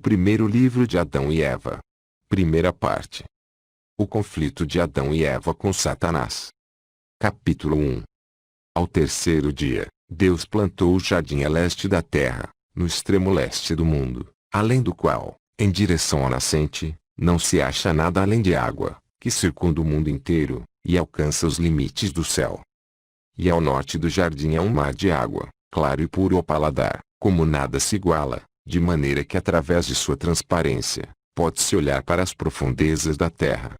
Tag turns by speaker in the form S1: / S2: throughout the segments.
S1: primeiro livro de Adão e Eva. Primeira parte. O conflito de Adão e Eva com Satanás. Capítulo 1. Ao terceiro dia, Deus plantou o jardim a leste da terra, no extremo leste do mundo, além do qual, em direção à nascente, não se acha nada além de água, que circunda o mundo inteiro, e alcança os limites do céu. E ao norte do jardim há um mar de água, claro e puro ao paladar, como nada se iguala, de maneira que através de sua transparência, pode-se olhar para as profundezas da terra.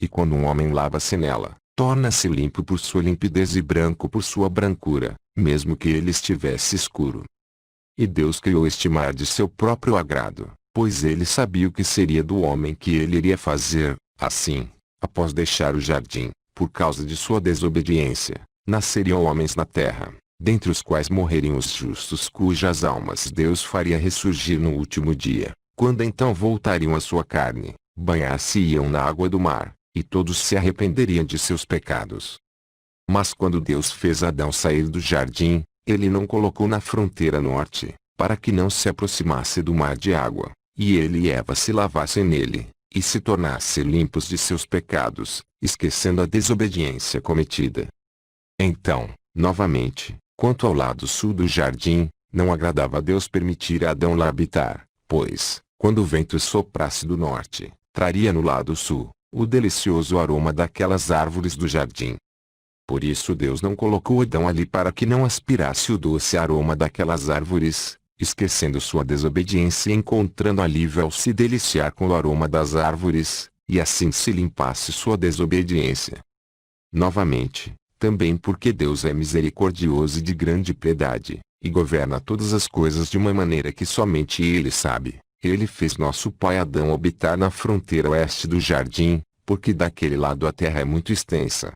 S1: E quando um homem lava-se nela, torna-se limpo por sua limpidez e branco por sua brancura, mesmo que ele estivesse escuro. E Deus criou este mar de seu próprio agrado, pois ele sabia o que seria do homem que ele iria fazer. Assim, após deixar o jardim, por causa de sua desobediência, nasceriam homens na terra, dentre os quais morreriam os justos cujas almas Deus faria ressurgir no último dia, quando então voltariam à sua carne, banhar-se-iam na água do mar, e todos se arrependeriam de seus pecados. Mas quando Deus fez Adão sair do jardim, ele não colocou na fronteira norte, para que não se aproximasse do mar de água, e ele e Eva se lavassem nele, e se tornassem limpos de seus pecados, esquecendo a desobediência cometida. Então, novamente, quanto ao lado sul do jardim, não agradava a Deus permitir a Adão lá habitar, pois, quando o vento soprasse do norte, traria no lado sul o delicioso aroma daquelas árvores do jardim. Por isso Deus não colocou Adão ali para que não aspirasse o doce aroma daquelas árvores, esquecendo sua desobediência e encontrando alívio ao se deliciar com o aroma das árvores, e assim se limpasse sua desobediência. Novamente, também porque Deus é misericordioso e de grande piedade, e governa todas as coisas de uma maneira que somente Ele sabe, Ele fez nosso pai Adão habitar na fronteira oeste do jardim, porque daquele lado a terra é muito extensa.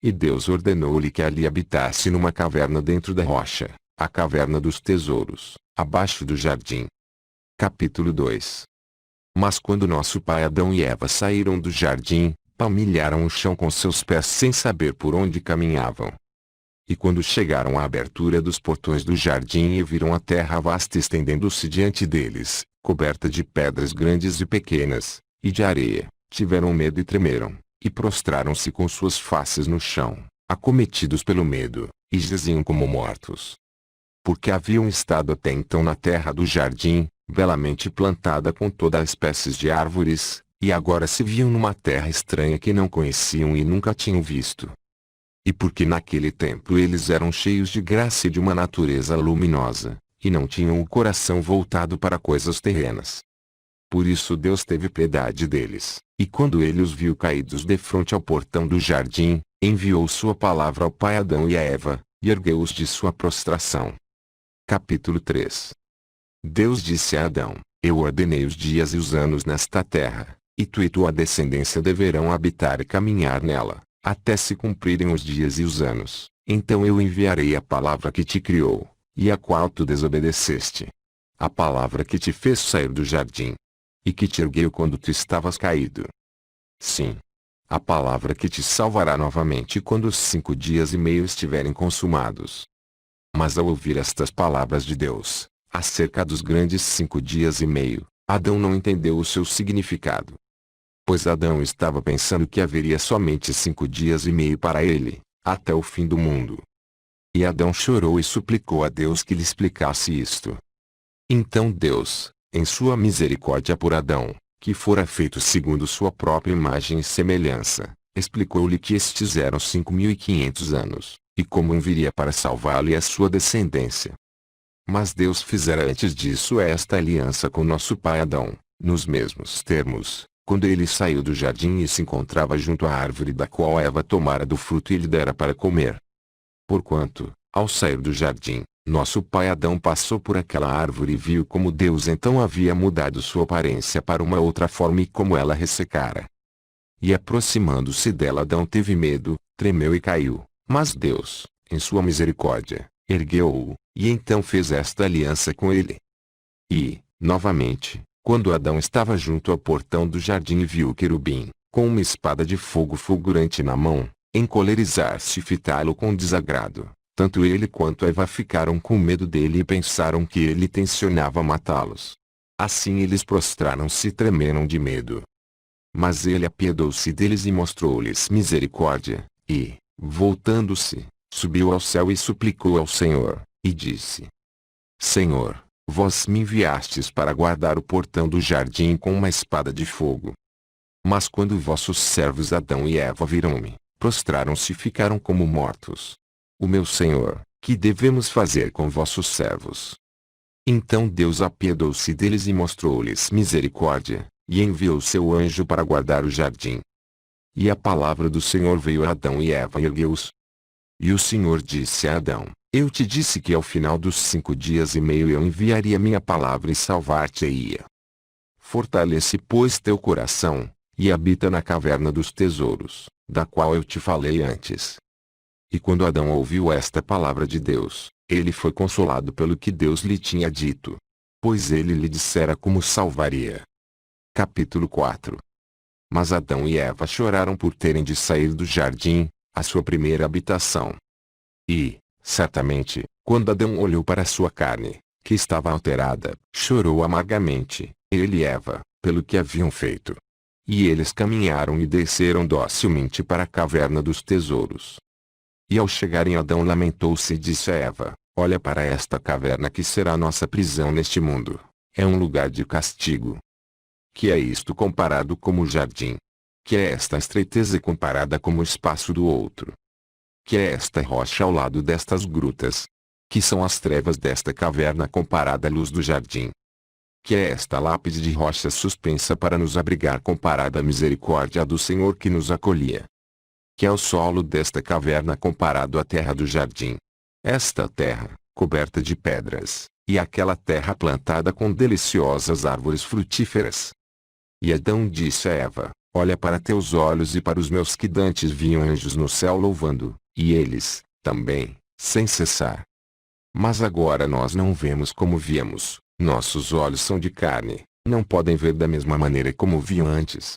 S1: E Deus ordenou-lhe que ali habitasse numa caverna dentro da rocha, a caverna dos tesouros, abaixo do jardim. Capítulo 2. Mas quando nosso pai Adão e Eva saíram do jardim, palmilharam o chão com seus pés sem saber por onde caminhavam. E quando chegaram à abertura dos portões do jardim e viram a terra vasta estendendo-se diante deles, coberta de pedras grandes e pequenas, e de areia, tiveram medo e tremeram, e prostraram-se com suas faces no chão, acometidos pelo medo, e jaziam como mortos. Porque haviam estado até então na terra do jardim, belamente plantada com toda a espécies de árvores, e agora se viam numa terra estranha que não conheciam e nunca tinham visto. E porque naquele tempo eles eram cheios de graça e de uma natureza luminosa, e não tinham o coração voltado para coisas terrenas. Por isso Deus teve piedade deles, e quando ele os viu caídos defronte ao portão do jardim, enviou sua palavra ao pai Adão e a Eva, e ergueu-os de sua prostração. Capítulo 3. Deus disse a Adão: Eu ordenei os dias e os anos nesta terra, e tu e tua descendência deverão habitar e caminhar nela, até se cumprirem os dias e os anos. Então eu enviarei a palavra que te criou, e a qual tu desobedeceste. A palavra que te fez sair do jardim, e que te ergueu quando tu estavas caído. Sim. A palavra que te salvará novamente quando os 5 dias e meio estiverem consumados. Mas ao ouvir estas palavras de Deus, acerca dos grandes 5 dias e meio, Adão não entendeu o seu significado. Pois Adão estava pensando que haveria somente 5 dias e meio para ele, até o fim do mundo. E Adão chorou e suplicou a Deus que lhe explicasse isto. Então Deus, em sua misericórdia por Adão, que fora feito segundo sua própria imagem e semelhança, explicou-lhe que estes eram 5.500 anos, e como viria para salvá-lo e a sua descendência. Mas Deus fizera antes disso esta aliança com nosso pai Adão, nos mesmos termos, quando ele saiu do jardim e se encontrava junto à árvore da qual Eva tomara do fruto e lhe dera para comer. Porquanto, ao sair do jardim, nosso pai Adão passou por aquela árvore e viu como Deus então havia mudado sua aparência para uma outra forma e como ela ressecara. E aproximando-se dela Adão teve medo, tremeu e caiu, mas Deus, em sua misericórdia, ergueu-o, e então fez esta aliança com ele. E, novamente, quando Adão estava junto ao portão do jardim e viu o querubim, com uma espada de fogo fulgurante na mão, encolerizar-se e fitá-lo com desagrado, tanto ele quanto Eva ficaram com medo dele e pensaram que ele tencionava matá-los. Assim eles prostraram-se e tremeram de medo. Mas ele apiedou-se deles e mostrou-lhes misericórdia, e, voltando-se, subiu ao céu e suplicou ao Senhor, e disse: Senhor, vós me enviastes para guardar o portão do jardim com uma espada de fogo. Mas quando vossos servos Adão e Eva viram-me, prostraram-se e ficaram como mortos. O meu Senhor, que devemos fazer com vossos servos? Então Deus apiedou-se deles e mostrou-lhes misericórdia, e enviou seu anjo para guardar o jardim. E a palavra do Senhor veio a Adão e Eva e ergueu-os. E o Senhor disse a Adão: Eu te disse que ao final dos 5 dias e meio eu enviaria minha palavra e salvar-te-ia. Fortalece, pois, teu coração, e habita na caverna dos tesouros, da qual eu te falei antes. E quando Adão ouviu esta palavra de Deus, ele foi consolado pelo que Deus lhe tinha dito, pois ele lhe dissera como salvaria. Capítulo 4. Mas Adão e Eva choraram por terem de sair do jardim, a sua primeira habitação. E, certamente, quando Adão olhou para sua carne, que estava alterada, chorou amargamente, ele e Eva, pelo que haviam feito. E eles caminharam e desceram docilmente para a caverna dos tesouros. E ao chegarem Adão lamentou-se e disse a Eva: Olha para esta caverna que será nossa prisão neste mundo. É um lugar de castigo. Que é isto comparado como o jardim? Que é esta estreiteza comparada como o espaço do outro? Que é esta rocha ao lado destas grutas? Que são as trevas desta caverna comparada à luz do jardim? Que é esta lápide de rocha suspensa para nos abrigar comparada à misericórdia do Senhor que nos acolhia? Que é o solo desta caverna comparado à terra do jardim? Esta terra, coberta de pedras, e aquela terra plantada com deliciosas árvores frutíferas. E Adão disse a Eva: Olha para teus olhos e para os meus, que dantes viam anjos no céu louvando, e eles, também, sem cessar. Mas agora nós não vemos como víamos, nossos olhos são de carne, não podem ver da mesma maneira como viam antes.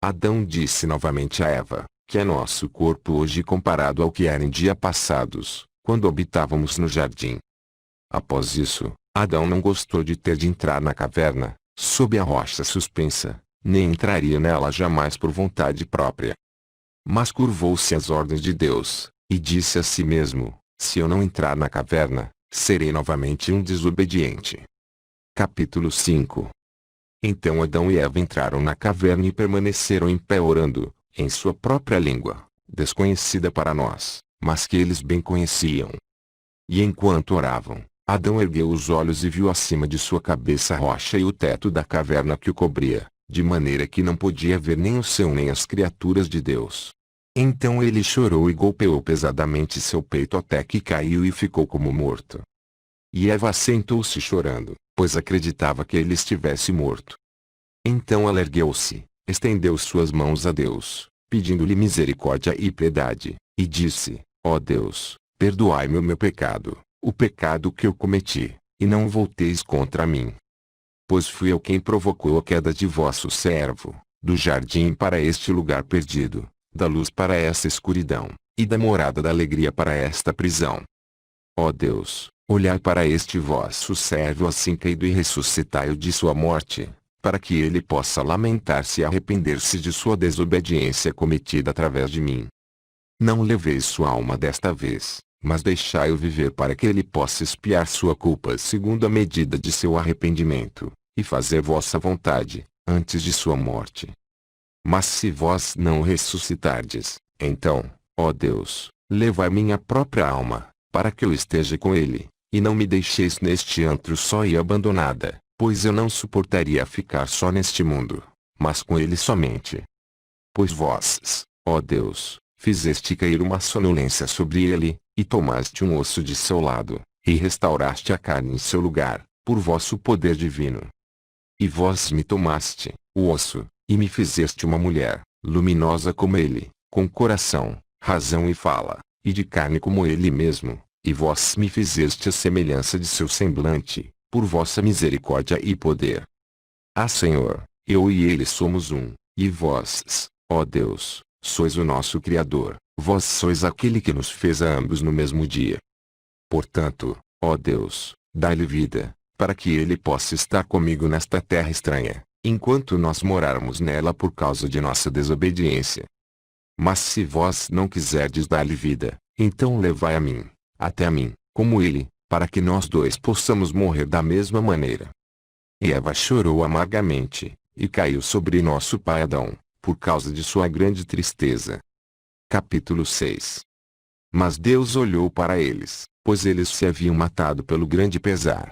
S1: Adão disse novamente a Eva: Que é nosso corpo hoje comparado ao que era em dias passados, quando habitávamos no jardim. Após isso, Adão não gostou de ter de entrar na caverna, sob a rocha suspensa, nem entraria nela jamais por vontade própria. Mas curvou-se às ordens de Deus, e disse a si mesmo: Se eu não entrar na caverna, serei novamente um desobediente. Capítulo 5. Então Adão e Eva entraram na caverna e permaneceram em pé orando, em sua própria língua, desconhecida para nós, mas que eles bem conheciam. E enquanto oravam, Adão ergueu os olhos e viu acima de sua cabeça a rocha e o teto da caverna que o cobria, de maneira que não podia ver nem o céu nem as criaturas de Deus. Então ele chorou e golpeou pesadamente seu peito até que caiu e ficou como morto. E Eva sentou-se chorando, pois acreditava que ele estivesse morto. Então ela ergueu-se, estendeu suas mãos a Deus, pedindo-lhe misericórdia e piedade, e disse: Ó Deus, perdoai-me o meu pecado, o pecado que eu cometi, e não volteis contra mim. Pois fui eu quem provocou a queda de vosso servo, do jardim para este lugar perdido, da luz para essa escuridão, e da morada da alegria para esta prisão. Ó Deus, olhai para este vosso servo assim caído e ressuscitai-o de sua morte, para que ele possa lamentar-se e arrepender-se de sua desobediência cometida através de mim. Não leveis sua alma desta vez, mas deixai-o viver para que ele possa expiar sua culpa segundo a medida de seu arrependimento, e fazer vossa vontade, antes de sua morte. Mas se vós não o ressuscitardes, então, ó Deus, levai minha própria alma, para que eu esteja com ele, e não me deixeis neste antro só e abandonada, pois eu não suportaria ficar só neste mundo, mas com ele somente. Pois vós, ó Deus, fizeste cair uma sonolência sobre ele, e tomaste um osso de seu lado, e restauraste a carne em seu lugar, por vosso poder divino. E vós me tomaste, o osso, e me fizeste uma mulher, luminosa como ele, com coração, razão e fala, e de carne como ele mesmo, e vós me fizeste a semelhança de seu semblante, por vossa misericórdia e poder. Ah Senhor, eu e ele somos um, e vós, ó Deus, sois o nosso Criador, vós sois aquele que nos fez a ambos no mesmo dia. Portanto, ó Deus, dai-lhe vida, para que ele possa estar comigo nesta terra estranha, enquanto nós morarmos nela por causa de nossa desobediência. Mas se vós não quiserdes dar-lhe vida, então levai até a mim, como ele, para que nós dois possamos morrer da mesma maneira. E Eva chorou amargamente, e caiu sobre nosso pai Adão, por causa de sua grande tristeza. Capítulo 6. Mas Deus olhou para eles, pois eles se haviam matado pelo grande pesar.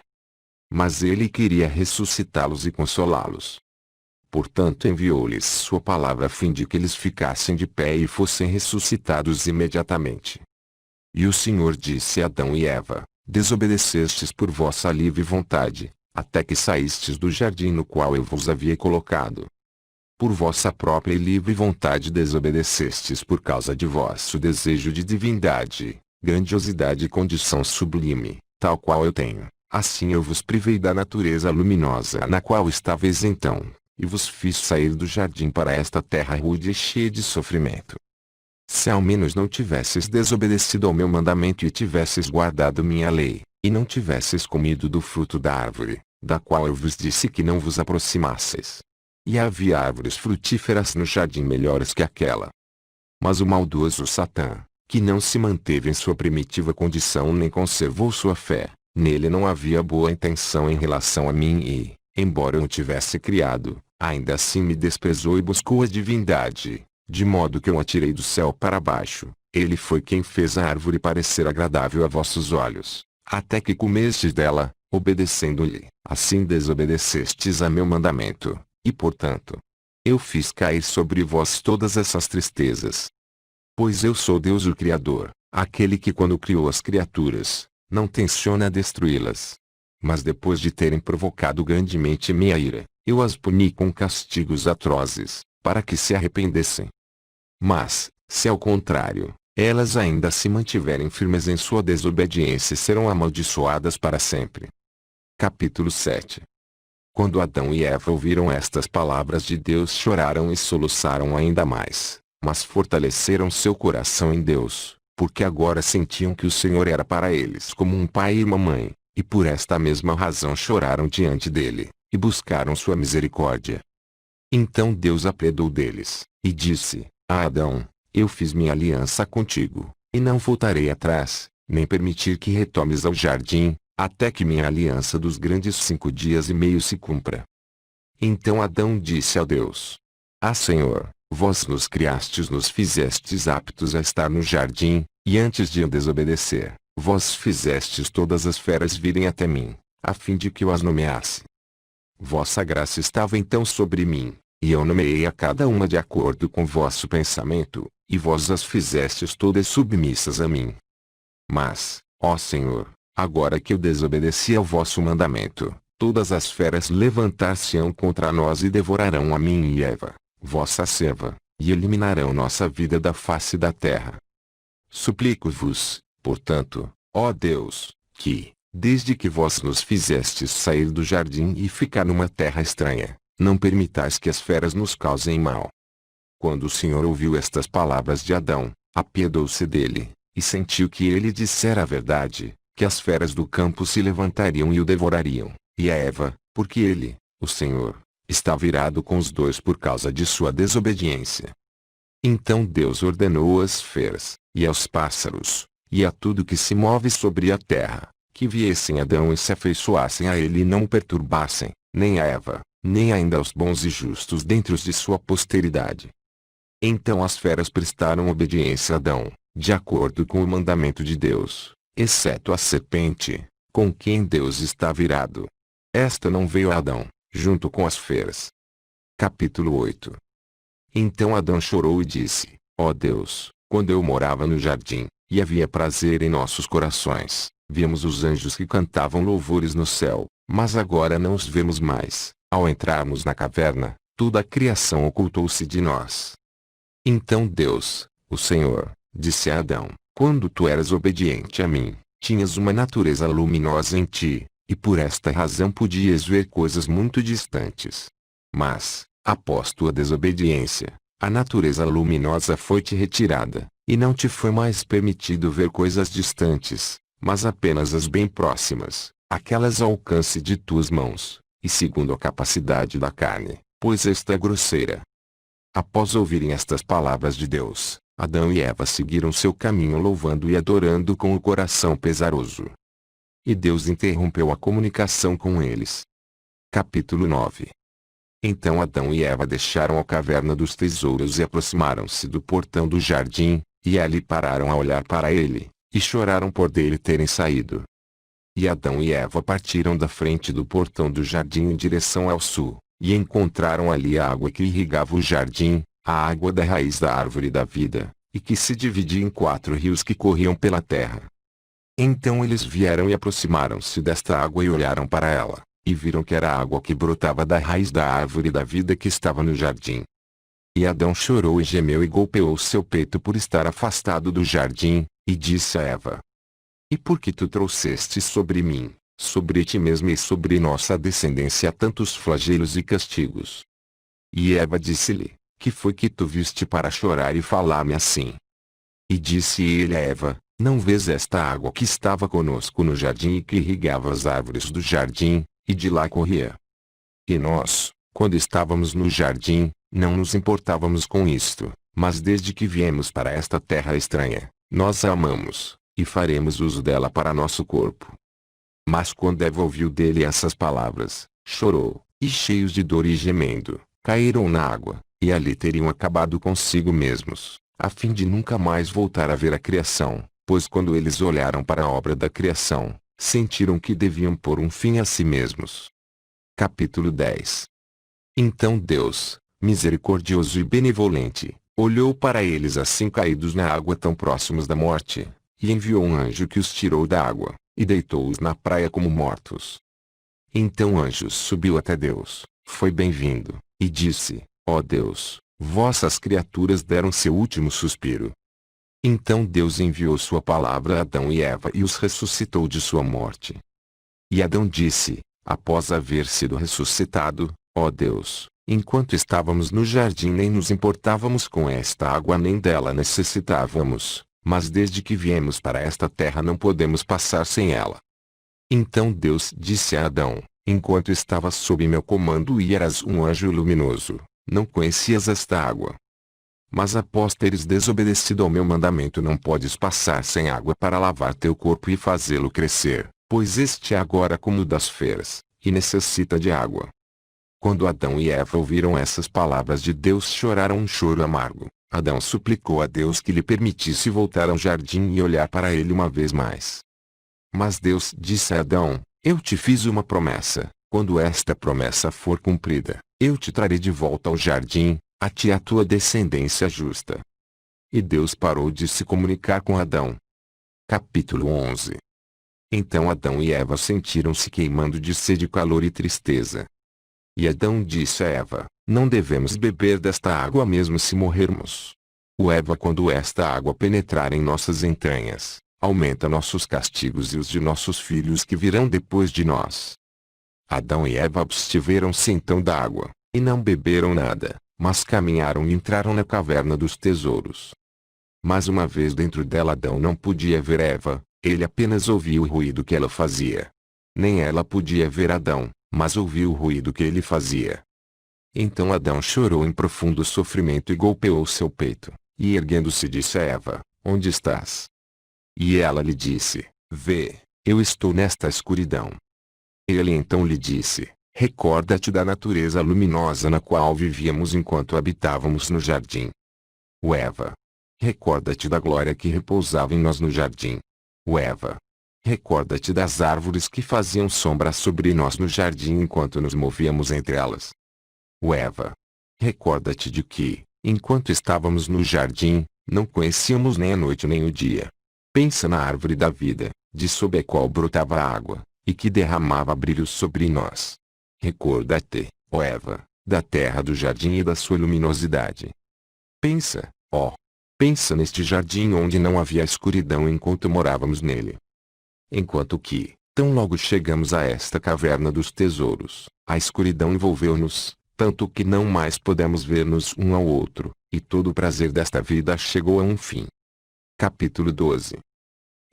S1: Mas ele queria ressuscitá-los e consolá-los. Portanto enviou-lhes sua palavra a fim de que eles ficassem de pé e fossem ressuscitados imediatamente. E o Senhor disse a Adão e Eva: desobedecestes por vossa livre vontade, até que saístes do jardim no qual eu vos havia colocado. Por vossa própria e livre vontade desobedecestes por causa de vosso desejo de divindade, grandiosidade e condição sublime, tal qual eu tenho. Assim eu vos privei da natureza luminosa na qual estáveis então, e vos fiz sair do jardim para esta terra rude e cheia de sofrimento. Se ao menos não tivesses desobedecido ao meu mandamento e tivesses guardado minha lei, e não tivesses comido do fruto da árvore, da qual eu vos disse que não vos aproximasseis. E havia árvores frutíferas no jardim melhores que aquela. Mas o maldoso Satã, que não se manteve em sua primitiva condição nem conservou sua fé, nele não havia boa intenção em relação a mim e, embora eu o tivesse criado, ainda assim me desprezou e buscou a divindade, de modo que eu atirei do céu para baixo. Ele foi quem fez a árvore parecer agradável a vossos olhos, até que comestes dela, obedecendo-lhe. Assim desobedecestes a meu mandamento, e portanto, eu fiz cair sobre vós todas essas tristezas. Pois eu sou Deus o Criador, aquele que quando criou as criaturas, não tenciona destruí-las. Mas depois de terem provocado grandemente minha ira, eu as puni com castigos atrozes, para que se arrependessem. Mas, se ao contrário, elas ainda se mantiverem firmes em sua desobediência, serão amaldiçoadas para sempre. Capítulo 7. Quando Adão e Eva ouviram estas palavras de Deus, choraram e soluçaram ainda mais, mas fortaleceram seu coração em Deus, porque agora sentiam que o Senhor era para eles como um pai e uma mãe, e por esta mesma razão choraram diante dele, e buscaram sua misericórdia. Então Deus apiedou deles, e disse a Adão: eu fiz minha aliança contigo, e não voltarei atrás, nem permitir que retomes ao jardim, até que minha aliança dos grandes 5 dias e meio se cumpra. Então Adão disse a Deus: ah, Senhor, vós nos criastes, nos fizestes aptos a estar no jardim, e antes de eu desobedecer, vós fizestes todas as feras virem até mim, a fim de que eu as nomeasse. Vossa graça estava então sobre mim, e eu nomeei a cada uma de acordo com vosso pensamento, e vós as fizestes todas submissas a mim. Mas, ó Senhor, agora que eu desobedeci ao vosso mandamento, todas as feras levantar-se-ão contra nós e devorarão a mim e Eva, vossa serva, e eliminarão nossa vida da face da terra. Suplico-vos, portanto, ó Deus, que, desde que vós nos fizestes sair do jardim e ficar numa terra estranha, não permitais que as feras nos causem mal. Quando o Senhor ouviu estas palavras de Adão, apiedou-se dele, e sentiu que ele dissera a verdade, que as feras do campo se levantariam e o devorariam, e a Eva, porque ele, o Senhor, estava irado com os dois por causa de sua desobediência. Então Deus ordenou às feras, e aos pássaros, e a tudo que se move sobre a terra, que viessem Adão e se afeiçoassem a ele e não o perturbassem, nem a Eva, nem ainda aos bons e justos dentre os de sua posteridade. Então as feras prestaram obediência a Adão, de acordo com o mandamento de Deus, exceto a serpente, com quem Deus estava irado. Esta não veio a Adão, junto com as feras. Capítulo 8. Então Adão chorou e disse: ó Deus, quando eu morava no jardim, e havia prazer em nossos corações, víamos os anjos que cantavam louvores no céu, mas agora não os vemos mais. Ao entrarmos na caverna, toda a criação ocultou-se de nós. Então Deus, o Senhor, disse a Adão: quando tu eras obediente a mim, tinhas uma natureza luminosa em ti, e por esta razão podias ver coisas muito distantes. Mas, após tua desobediência, a natureza luminosa foi-te retirada, e não te foi mais permitido ver coisas distantes, mas apenas as bem próximas, aquelas ao alcance de tuas mãos, e segundo a capacidade da carne, pois esta é grosseira. Após ouvirem estas palavras de Deus, Adão e Eva seguiram seu caminho louvando e adorando com o coração pesaroso. E Deus interrompeu a comunicação com eles. Capítulo 9. Então Adão e Eva deixaram a caverna dos tesouros e aproximaram-se do portão do jardim, e ali pararam a olhar para ele, e choraram por dele terem saído. E Adão e Eva partiram da frente do portão do jardim em direção ao sul, e encontraram ali a água que irrigava o jardim, a água da raiz da árvore da vida, e que se dividia em 4 rios que corriam pela terra. Então eles vieram e aproximaram-se desta água e olharam para ela, e viram que era a água que brotava da raiz da árvore da vida que estava no jardim. E Adão chorou e gemeu e golpeou seu peito por estar afastado do jardim, e disse a Eva: E por que tu trouxeste sobre mim, sobre ti mesmo e sobre nossa descendência tantos flagelos e castigos? E Eva disse-lhe: Que foi que tu viste para chorar e falar-me assim? E disse ele a Eva: Não vês esta água que estava conosco no jardim e que irrigava as árvores do jardim, e de lá corria? E nós, quando estávamos no jardim, não nos importávamos com isto, mas desde que viemos para esta terra estranha, nós a amamos, e faremos uso dela para nosso corpo. Mas quando Eva ouviu dele essas palavras, chorou, e cheios de dor e gemendo, caíram na água, e ali teriam acabado consigo mesmos, a fim de nunca mais voltar a ver a criação, pois quando eles olharam para a obra da criação, sentiram que deviam pôr um fim a si mesmos. Capítulo 10. Então Deus, misericordioso e benevolente, olhou para eles assim caídos na água tão próximos da morte, e enviou um anjo que os tirou da água, e deitou-os na praia como mortos. Então o anjo subiu até Deus, foi bem-vindo, e disse: Ó Deus, vossas criaturas deram seu último suspiro. Então Deus enviou sua palavra a Adão e Eva e os ressuscitou de sua morte. E Adão disse, após haver sido ressuscitado: Ó Deus, enquanto estávamos no jardim nem nos importávamos com esta água nem dela necessitávamos, mas desde que viemos para esta terra não podemos passar sem ela. Então Deus disse a Adão: Enquanto estavas sob meu comando e eras um anjo luminoso, não conhecias esta água. Mas após teres desobedecido ao meu mandamento não podes passar sem água para lavar teu corpo e fazê-lo crescer, pois este é agora como o das feras, e necessita de água. Quando Adão e Eva ouviram essas palavras de Deus choraram um choro amargo. Adão suplicou a Deus que lhe permitisse voltar ao jardim e olhar para ele uma vez mais. Mas Deus disse a Adão: Eu te fiz uma promessa, quando esta promessa for cumprida, eu te trarei de volta ao jardim, a ti e a tua descendência justa. E Deus parou de se comunicar com Adão. Capítulo 11. Então Adão e Eva sentiram-se queimando de sede, calor e tristeza. E Adão disse a Eva: Não devemos beber desta água mesmo se morrermos. Eva, quando esta água penetrar em nossas entranhas, aumenta nossos castigos e os de nossos filhos que virão depois de nós. Adão e Eva abstiveram-se então da água, e não beberam nada, mas caminharam e entraram na caverna dos tesouros. Mas uma vez dentro dela Adão não podia ver Eva, ele apenas ouvia o ruído que ela fazia. Nem ela podia ver Adão, mas ouvia o ruído que ele fazia. Então Adão chorou em profundo sofrimento e golpeou seu peito, e erguendo-se disse a Eva: Onde estás? E ela lhe disse: Vê, eu estou nesta escuridão. Ele então lhe disse: Recorda-te da natureza luminosa na qual vivíamos enquanto habitávamos no jardim. Eva, recorda-te da glória que repousava em nós no jardim. Eva, recorda-te das árvores que faziam sombra sobre nós no jardim enquanto nos movíamos entre elas. Eva, recorda-te de que, enquanto estávamos no jardim, não conhecíamos nem a noite nem o dia. Pensa na árvore da vida, de sob a qual brotava a água, e que derramava brilho sobre nós. Recorda-te, ó Eva, da terra do jardim e da sua luminosidade. Pensa, pensa neste jardim onde não havia escuridão enquanto morávamos nele. Enquanto que, tão logo chegamos a esta caverna dos tesouros, a escuridão envolveu-nos, tanto que não mais podemos ver-nos um ao outro, e todo o prazer desta vida chegou a um fim. Capítulo 12.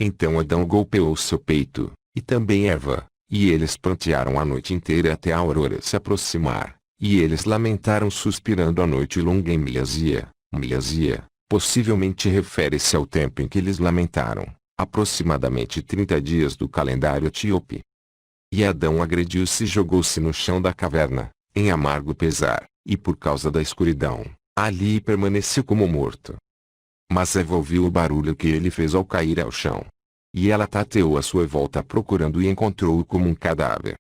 S1: Então Adão golpeou seu peito, e também Eva, E eles prantearam a noite inteira até a aurora se aproximar, e eles lamentaram suspirando a noite longa em Milazia. Milazia, possivelmente refere-se ao tempo em que eles lamentaram, aproximadamente 30 dias do calendário etíope. E Adão agrediu-se e jogou-se no chão da caverna, em amargo pesar, e por causa da escuridão, ali permaneceu como morto. Mas Eva ouviu o barulho que ele fez ao cair ao chão. E ela tateou à sua volta procurando e encontrou-o como um cadáver.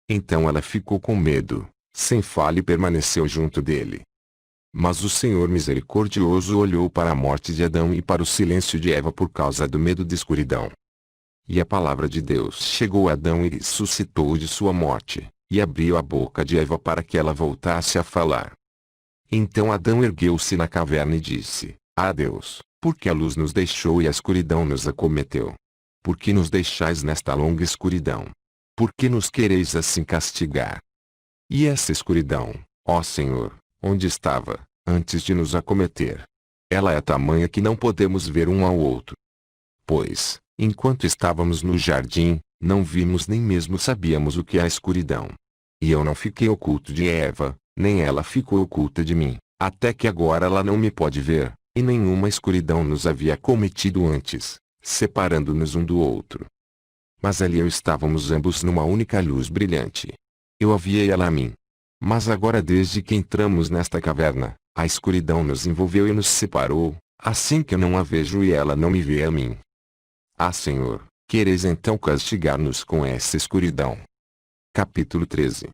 S1: Então ela ficou com medo, sem fala e permaneceu junto dele. Mas o Senhor misericordioso olhou para a morte de Adão e para o silêncio de Eva por causa do medo de escuridão. E a palavra de Deus chegou a Adão e ressuscitou-o de sua morte, e abriu a boca de Eva para que ela voltasse a falar. Então Adão ergueu-se na caverna e disse: Ah Deus, por que a luz nos deixou e a escuridão nos acometeu? Por que nos deixais nesta longa escuridão? Por que nos quereis assim castigar? E essa escuridão, ó Senhor, onde estava, antes de nos acometer? Ela é tamanha que não podemos ver um ao outro. Pois, enquanto estávamos no jardim, não vimos nem mesmo sabíamos o que é a escuridão. E eu não fiquei oculto de Eva, nem ela ficou oculta de mim, até que agora ela não me pode ver, e nenhuma escuridão nos havia acometido antes, separando-nos um do outro. Mas ali eu estávamos ambos numa única luz brilhante. Eu a via e ela a mim. Mas agora desde que entramos nesta caverna, a escuridão nos envolveu e nos separou, assim que eu não a vejo e ela não me vê a mim. Ah Senhor, quereis então castigar-nos com essa escuridão? Capítulo 13.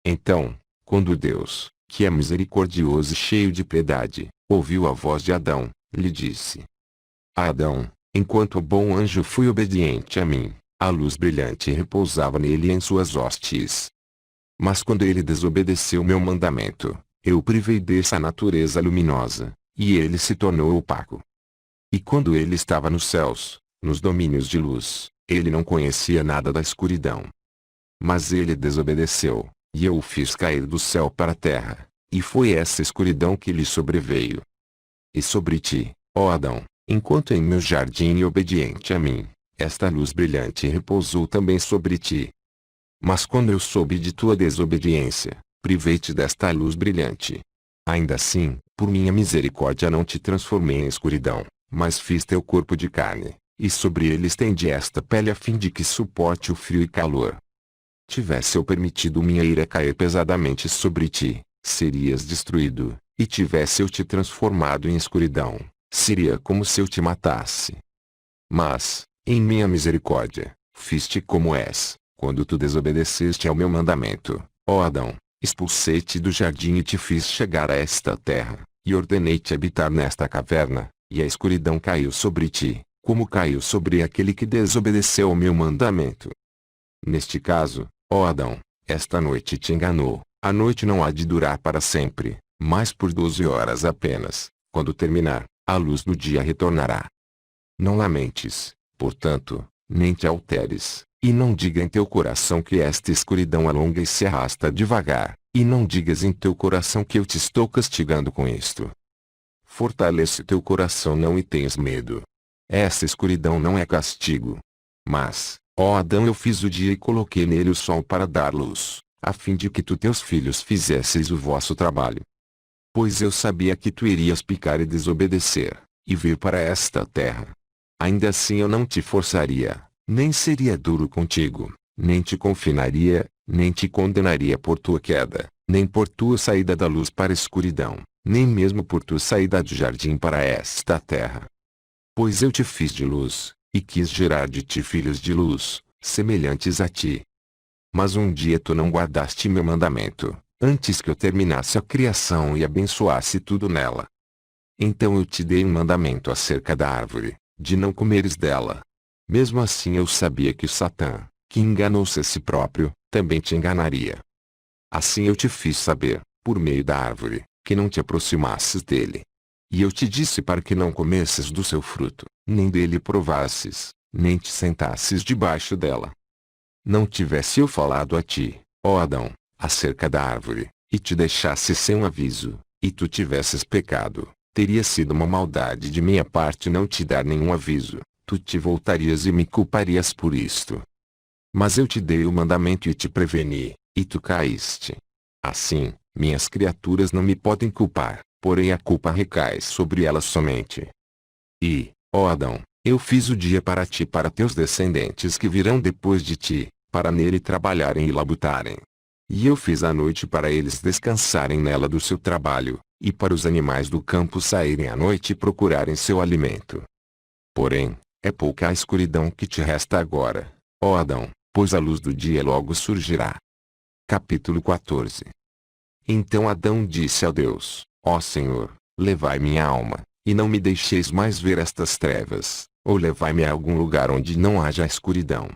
S1: Então, quando Deus, que é misericordioso e cheio de piedade, ouviu a voz de Adão, lhe disse: A Adão, enquanto o bom anjo foi obediente a mim, a luz brilhante repousava nele e em suas hostes. Mas quando ele desobedeceu meu mandamento, eu o privei dessa natureza luminosa, e ele se tornou opaco. E quando ele estava nos céus, nos domínios de luz, ele não conhecia nada da escuridão. Mas ele desobedeceu, e eu o fiz cair do céu para a terra, e foi essa escuridão que lhe sobreveio. E sobre ti, ó Adão, enquanto em meu jardim e obediente a mim, esta luz brilhante repousou também sobre ti. Mas quando eu soube de tua desobediência, privei-te desta luz brilhante. Ainda assim, por minha misericórdia não te transformei em escuridão, mas fiz teu corpo de carne, e sobre ele estendi esta pele a fim de que suporte o frio e calor. Tivesse eu permitido minha ira cair pesadamente sobre ti, serias destruído, e tivesse eu te transformado em escuridão, seria como se eu te matasse. Mas, em minha misericórdia, fiz-te como és, quando tu desobedeceste ao meu mandamento, ó Adão, expulsei-te do jardim e te fiz chegar a esta terra, e ordenei-te habitar nesta caverna, e a escuridão caiu sobre ti, como caiu sobre aquele que desobedeceu ao meu mandamento. Neste caso, ó Adão, esta noite te enganou, a noite não há de durar para sempre, mas por 12 horas apenas, quando terminar, a luz do dia retornará. Não lamentes, portanto, nem te alteres, e não diga em teu coração que esta escuridão alonga e se arrasta devagar, e não digas em teu coração que eu te estou castigando com isto. Fortalece teu coração não e tenhas medo. Essa escuridão não é castigo. Mas, ó Adão, eu fiz o dia e coloquei nele o sol para dar luz, a fim de que tu e teus filhos fizesseis o vosso trabalho. Pois eu sabia que tu irias pecar e desobedecer, e vir para esta terra. Ainda assim eu não te forçaria, nem seria duro contigo, nem te confinaria, nem te condenaria por tua queda, nem por tua saída da luz para a escuridão, nem mesmo por tua saída do jardim para esta terra. Pois eu te fiz de luz, e quis gerar de ti filhos de luz, semelhantes a ti. Mas um dia tu não guardaste meu mandamento, antes que eu terminasse a criação e abençoasse tudo nela. Então eu te dei um mandamento acerca da árvore, de não comeres dela. Mesmo assim eu sabia que Satã, que enganou-se a si próprio, também te enganaria. Assim eu te fiz saber, por meio da árvore, que não te aproximasses dele. E eu te disse para que não comesses do seu fruto, nem dele provasses, nem te sentasses debaixo dela. Não tivesse eu falado a ti, ó Adão, acerca da árvore, e te deixasse sem um aviso, e tu tivesses pecado, teria sido uma maldade de minha parte não te dar nenhum aviso, tu te voltarias e me culparias por isto. Mas eu te dei o mandamento e te preveni, e tu caíste. Assim, minhas criaturas não me podem culpar, porém a culpa recai sobre elas somente. E, ó Adão, eu fiz o dia para ti e para teus descendentes que virão depois de ti, para nele trabalharem e labutarem. E eu fiz a noite para eles descansarem nela do seu trabalho, e para os animais do campo saírem à noite e procurarem seu alimento. Porém, é pouca a escuridão que te resta agora, ó Adão, pois a luz do dia logo surgirá. Capítulo 14. Então Adão disse a Deus: Ó Senhor, levai minha alma, e não me deixeis mais ver estas trevas, ou levai-me a algum lugar onde não haja escuridão.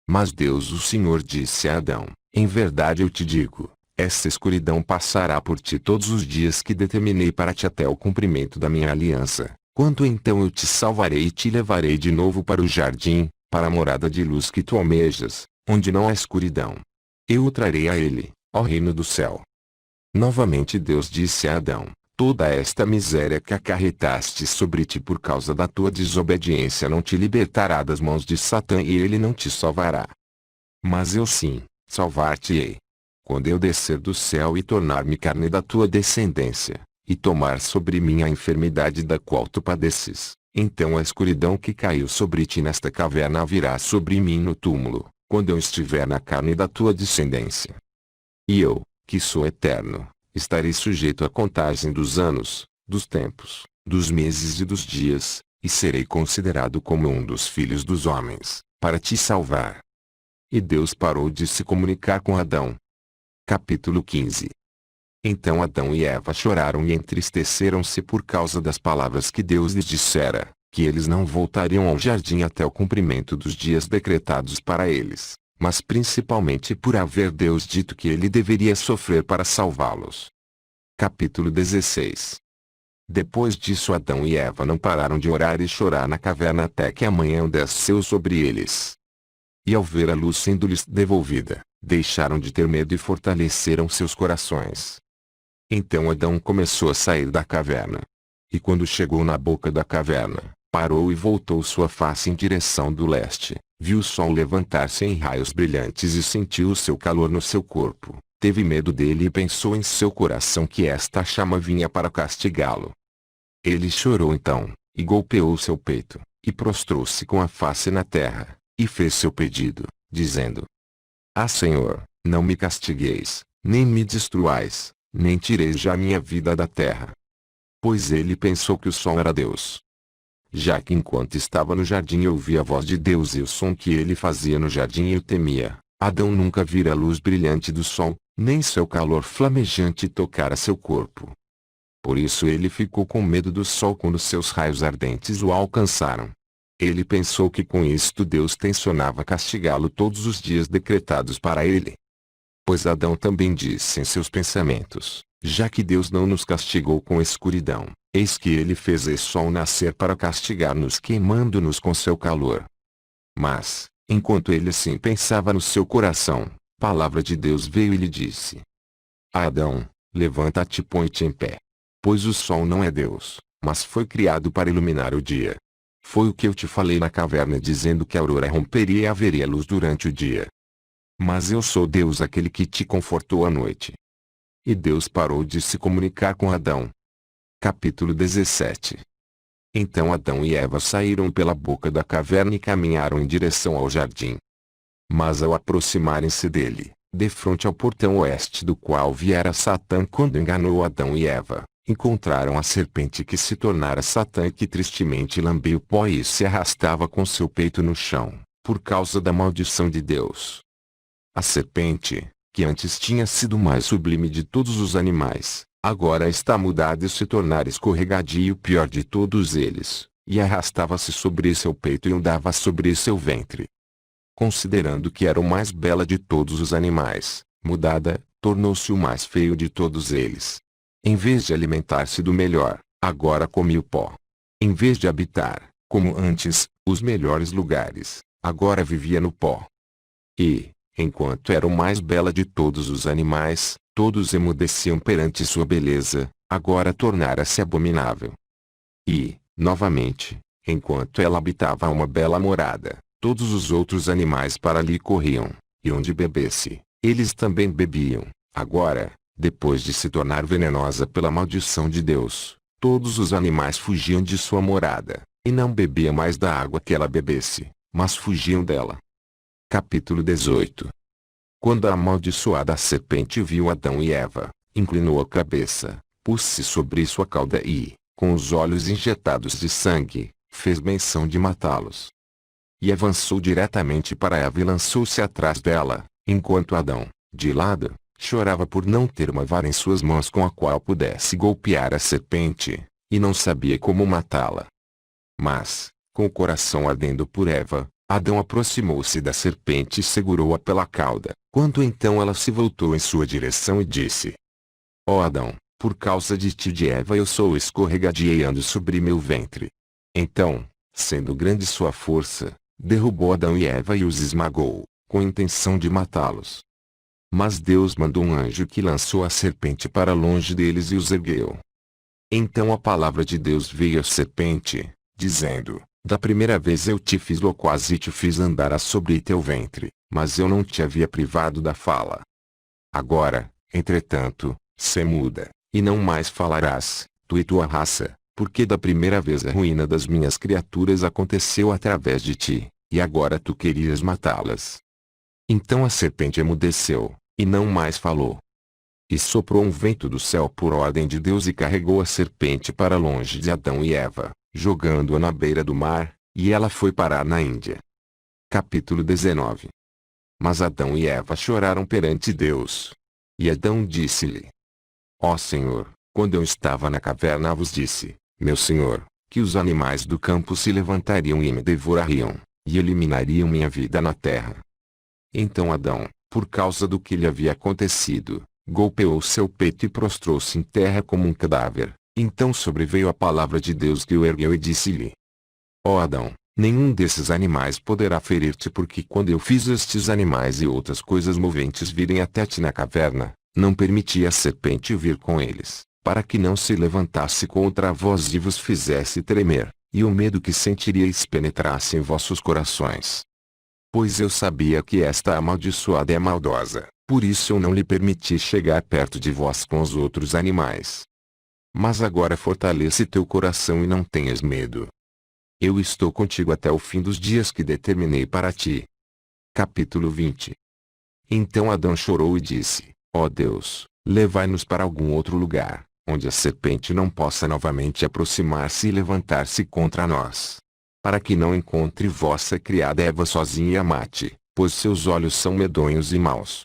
S1: Mas Deus o Senhor disse a Adão: Em verdade eu te digo, essa escuridão passará por ti todos os dias que determinei para ti até o cumprimento da minha aliança, quando então eu te salvarei e te levarei de novo para o jardim, para a morada de luz que tu almejas, onde não há escuridão. Eu o trarei a ele, ao reino do céu. Novamente Deus disse a Adão: Toda esta miséria que acarretaste sobre ti por causa da tua desobediência não te libertará das mãos de Satã e ele não te salvará. Mas eu sim, salvar-te-ei. Quando eu descer do céu e tornar-me carne da tua descendência, e tomar sobre mim a enfermidade da qual tu padeces, então a escuridão que caiu sobre ti nesta caverna virá sobre mim no túmulo, quando eu estiver na carne da tua descendência. E eu, que sou eterno, estarei sujeito à contagem dos anos, dos tempos, dos meses e dos dias, e serei considerado como um dos filhos dos homens, para te salvar. E Deus parou de se comunicar com Adão. Capítulo 15. Então Adão e Eva choraram e entristeceram-se por causa das palavras que Deus lhes dissera, que eles não voltariam ao jardim até o cumprimento dos dias decretados para eles, mas principalmente por haver Deus dito que ele deveria sofrer para salvá-los. Capítulo 16. Depois disso Adão e Eva não pararam de orar e chorar na caverna até que a manhã desceu sobre eles. E ao ver a luz sendo-lhes devolvida, deixaram de ter medo e fortaleceram seus corações. Então Adão começou a sair da caverna. E quando chegou na boca da caverna, parou e voltou sua face em direção do leste, viu o sol levantar-se em raios brilhantes e sentiu o seu calor no seu corpo, teve medo dele e pensou em seu coração que esta chama vinha para castigá-lo. Ele chorou então, e golpeou seu peito, e prostrou-se com a face na terra, e fez seu pedido, dizendo: Ah Senhor, não me castigueis, nem me destruais, nem tireis já minha vida da terra. Pois ele pensou que o sol era Deus. Já que enquanto estava no jardim ouvia a voz de Deus e o som que ele fazia no jardim e o temia, Adão nunca vira a luz brilhante do sol, nem seu calor flamejante tocara seu corpo. Por isso ele ficou com medo do sol quando seus raios ardentes o alcançaram. Ele pensou que com isto Deus tencionava castigá-lo todos os dias decretados para ele. Pois Adão também disse em seus pensamentos: já que Deus não nos castigou com escuridão, eis que ele fez esse sol nascer para castigar-nos queimando-nos com seu calor. Mas, enquanto ele assim pensava no seu coração, palavra de Deus veio e lhe disse: Adão, levanta-te e põe-te em pé. Pois o sol não é Deus, mas foi criado para iluminar o dia. Foi o que eu te falei na caverna dizendo que a aurora romperia e haveria luz durante o dia. Mas eu sou Deus aquele que te confortou à noite. E Deus parou de se comunicar com Adão. Capítulo 17. Então Adão e Eva saíram pela boca da caverna e caminharam em direção ao jardim. Mas ao aproximarem-se dele, defronte ao portão oeste do qual viera Satã quando enganou Adão e Eva, encontraram a serpente que se tornara Satã e que tristemente lambia o pó e se arrastava com seu peito no chão, por causa da maldição de Deus. A serpente, que antes tinha sido o mais sublime de todos os animais, agora está mudada e se tornara escorregadia e o pior de todos eles, e arrastava-se sobre seu peito e andava sobre seu ventre. Considerando que era o mais bela de todos os animais, mudada, tornou-se o mais feio de todos eles. Em vez de alimentar-se do melhor, agora comia o pó. Em vez de habitar, como antes, os melhores lugares, agora vivia no pó. E, enquanto era o mais bela de todos os animais, todos emudeciam perante sua beleza, agora tornara-se abominável. E, novamente, enquanto ela habitava uma bela morada, todos os outros animais para ali corriam, e onde bebesse, eles também bebiam. Agora, depois de se tornar venenosa pela maldição de Deus, todos os animais fugiam de sua morada, e não bebiam mais da água que ela bebesse, mas fugiam dela. Capítulo 18. Quando a amaldiçoada serpente viu Adão e Eva, inclinou a cabeça, pôs-se sobre sua cauda e, com os olhos injetados de sangue, fez menção de matá-los. E avançou diretamente para Eva e lançou-se atrás dela, enquanto Adão, de lado, chorava por não ter uma vara em suas mãos com a qual pudesse golpear a serpente, e não sabia como matá-la. Mas, com o coração ardendo por Eva, Adão aproximou-se da serpente e segurou-a pela cauda. Quando então ela se voltou em sua direção e disse: Ó Adão, por causa de ti e de Eva eu sou escorregadeando sobre meu ventre. Então, sendo grande sua força, derrubou Adão e Eva e os esmagou, com a intenção de matá-los. Mas Deus mandou um anjo que lançou a serpente para longe deles e os ergueu. Então a palavra de Deus veio à serpente, dizendo: Da primeira vez eu te fiz loquaz e te fiz andar sobre teu ventre, mas eu não te havia privado da fala. Agora, entretanto, sê muda, e não mais falarás, tu e tua raça, porque da primeira vez a ruína das minhas criaturas aconteceu através de ti, e agora tu querias matá-las. Então a serpente emudeceu, e não mais falou. E soprou um vento do céu por ordem de Deus e carregou a serpente para longe de Adão e Eva, jogando-a na beira do mar, e ela foi parar na Índia. Capítulo 19. Mas Adão e Eva choraram perante Deus. E Adão disse-lhe: Ó Senhor, quando eu estava na caverna vos disse, meu Senhor, que os animais do campo se levantariam e me devorariam, e eliminariam minha vida na terra. Então Adão, por causa do que lhe havia acontecido, golpeou seu peito e prostrou-se em terra como um cadáver. Então sobreveio a palavra de Deus que o ergueu e disse-lhe: Ó Adão, nenhum desses animais poderá ferir-te, porque quando eu fiz estes animais e outras coisas moventes virem até ti na caverna, não permiti a serpente vir com eles, para que não se levantasse contra vós e vos fizesse tremer, e o medo que sentiríeis penetrasse em vossos corações. Pois eu sabia que esta amaldiçoada é maldosa, por isso eu não lhe permiti chegar perto de vós com os outros animais. Mas agora fortalece teu coração e não tenhas medo. Eu estou contigo até o fim dos dias que determinei para ti. Capítulo 20. Então Adão chorou e disse: Ó Deus, levai-nos para algum outro lugar, onde a serpente não possa novamente aproximar-se e levantar-se contra nós. Para que não encontre vossa criada Eva sozinha e a mate, pois seus olhos são medonhos e maus.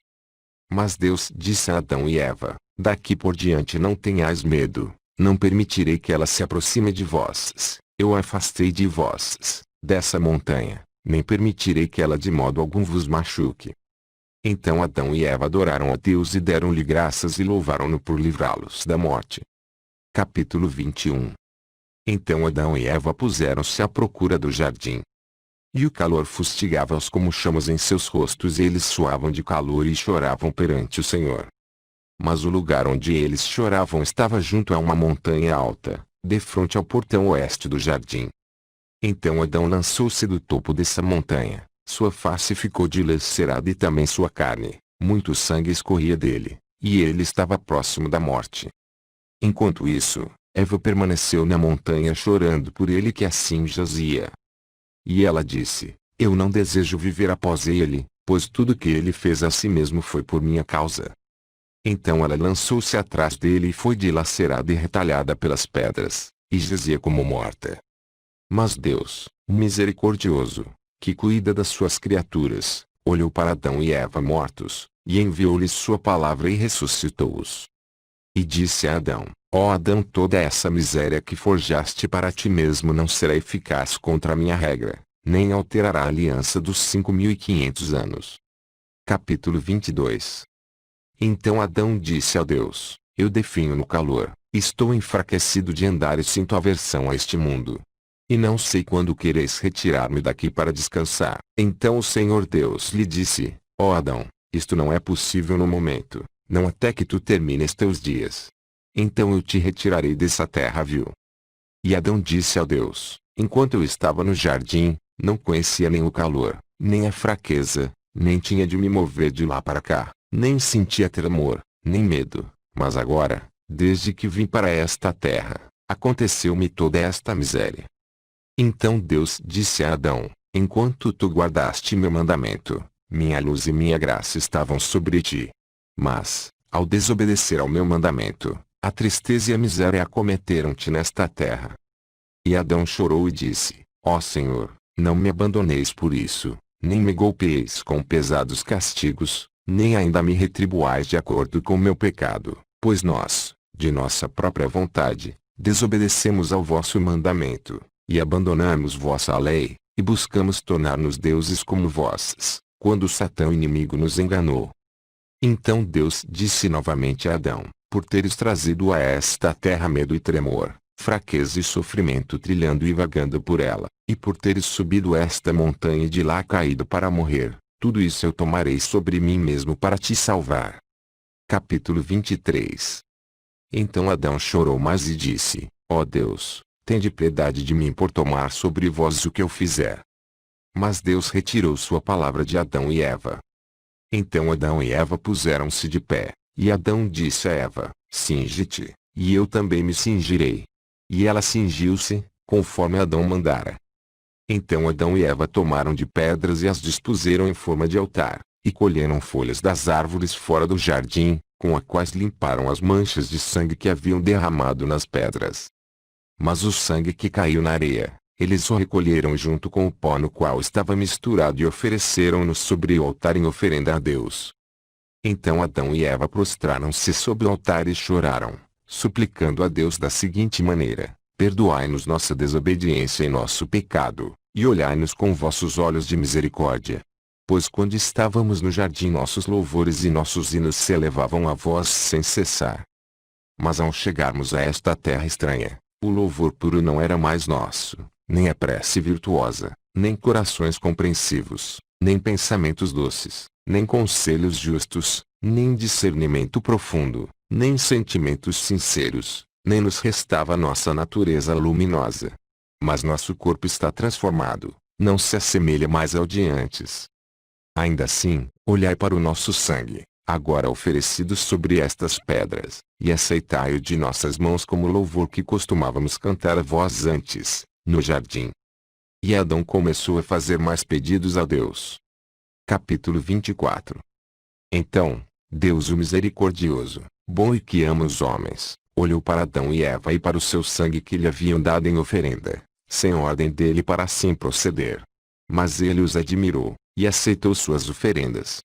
S1: Mas Deus disse a Adão e Eva: Daqui por diante não tenhais medo, não permitirei que ela se aproxime de vós. Eu a afastei de vós, dessa montanha, nem permitirei que ela de modo algum vos machuque. Então Adão e Eva adoraram a Deus e deram-lhe graças e louvaram-no por livrá-los da morte. Capítulo 21. Então Adão e Eva puseram-se à procura do jardim. E o calor fustigava-os como chamas em seus rostos e eles suavam de calor e choravam perante o Senhor. Mas o lugar onde eles choravam estava junto a uma montanha alta, defronte ao portão oeste do jardim. Então Adão lançou-se do topo dessa montanha, sua face ficou dilacerada e também sua carne, muito sangue escorria dele, e ele estava próximo da morte. Enquanto isso, Eva permaneceu na montanha chorando por ele que assim jazia. E ela disse: Eu não desejo viver após ele, pois tudo que ele fez a si mesmo foi por minha causa. Então ela lançou-se atrás dele e foi dilacerada e retalhada pelas pedras, e jazia como morta. Mas Deus, misericordioso, que cuida das suas criaturas, olhou para Adão e Eva mortos, e enviou-lhes sua palavra e ressuscitou-os. E disse a Adão: Ó Adão, toda essa miséria que forjaste para ti mesmo não será eficaz contra a minha regra, nem alterará a aliança dos 5.500 anos. Capítulo 22. Então Adão disse a Deus: Eu definho no calor, estou enfraquecido de andar e sinto aversão a este mundo. E não sei quando quereis retirar-me daqui para descansar. Então o Senhor Deus lhe disse: Ó Adão, isto não é possível no momento, não até que tu termines teus dias. Então eu te retirarei dessa terra vil. E Adão disse a Deus: Enquanto eu estava no jardim, Não conhecia nem o calor, nem a fraqueza, nem tinha de me mover de lá para cá, nem sentia tremor, nem medo, mas agora, desde que vim para esta terra, aconteceu-me toda esta miséria. Então Deus disse a Adão: enquanto tu guardaste meu mandamento, minha luz e minha graça estavam sobre ti. Mas, ao desobedecer ao meu mandamento, a tristeza e a miséria acometeram-te nesta terra. E Adão chorou e disse: ó Senhor, não me abandoneis por isso, nem me golpeeis com pesados castigos, nem ainda me retribuais de acordo com meu pecado, pois nós, de nossa própria vontade, desobedecemos ao vosso mandamento, e abandonamos vossa lei, e buscamos tornar-nos deuses como vós, quando Satã o inimigo nos enganou. Então Deus disse novamente a Adão: por teres trazido a esta terra medo e tremor, fraqueza e sofrimento trilhando e vagando por ela, e por teres subido esta montanha e de lá caído para morrer, tudo isso eu tomarei sobre mim mesmo para te salvar. Capítulo 23. Então Adão chorou mais e disse: ó Deus, tende piedade de mim por tomar sobre vós o que eu fizer. Mas Deus retirou sua palavra de Adão e Eva. Então Adão e Eva puseram-se de pé, e Adão disse a Eva: cinge-te, e eu também me cingirei. E ela cingiu-se, conforme Adão mandara. Então Adão e Eva tomaram de pedras e as dispuseram em forma de altar, e colheram folhas das árvores fora do jardim, com as quais limparam as manchas de sangue que haviam derramado nas pedras. Mas o sangue que caiu na areia, eles o recolheram junto com o pó no qual estava misturado e ofereceram-no sobre o altar em oferenda a Deus. Então Adão e Eva prostraram-se sobre o altar e choraram, suplicando a Deus da seguinte maneira: perdoai-nos nossa desobediência e nosso pecado, e olhai-nos com vossos olhos de misericórdia. Pois quando estávamos no jardim nossos louvores e nossos hinos se elevavam a vós sem cessar. Mas ao chegarmos a esta terra estranha, o louvor puro não era mais nosso, nem a prece virtuosa, nem corações compreensivos, nem pensamentos doces, nem conselhos justos, nem discernimento profundo, nem sentimentos sinceros, nem nos restava nossa natureza luminosa. Mas nosso corpo está transformado, não se assemelha mais ao de antes. Ainda assim, olhai para o nosso sangue, agora oferecido sobre estas pedras, e aceitai-o de nossas mãos como louvor que costumávamos cantar a vós antes, no jardim. E Adão começou a fazer mais pedidos a Deus. Capítulo 24. Então, Deus o misericordioso, bom e que ama os homens, olhou para Adão e Eva e para o seu sangue que lhe haviam dado em oferenda, sem ordem dele para assim proceder. Mas ele os admirou, e aceitou suas oferendas.